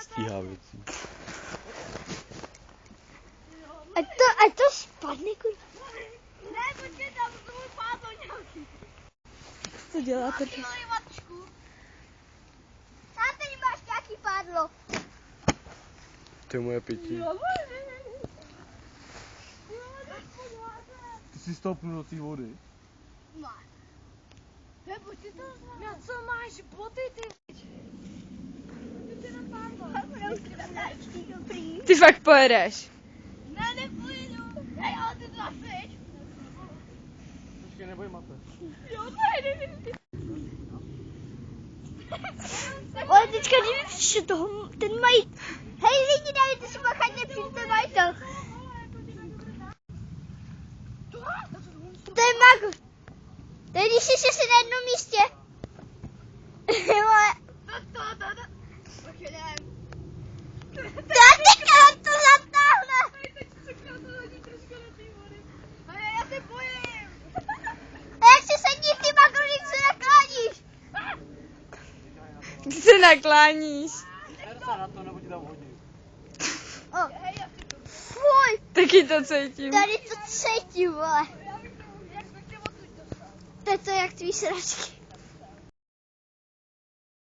stíhá věcí. Ať to spadne, kurva. Ne, počkej, tam to můj pádlo nějaký. Co děláte? Tam tady máš nějaký pádlo. To je moje pití. Ty jsi stoupnul do té vody? Máš. Nebo ty to znamená. Na co máš boty, ty? Ty fakt pojedeš. Ne, nepojedu. Hej, ale ty dva seš. Počkej, neboj mate. Jo, nejde. Ale teďka nevíš, že toho, ten mají... Hej, lidi, dajte si bacha, nepřijďte majitel. To je mag. To je, když jsi si na jednom místě. Počkej, nevím. Teďka to zatáhne. Já se bojím. A jak si sedí v ty magru, když se nakláníš? Když se nakláníš. Na to, nebo ti dám hodit. Fuj. Taky to cítím. Tady to cítím, vole. To je to jak tvý sračky.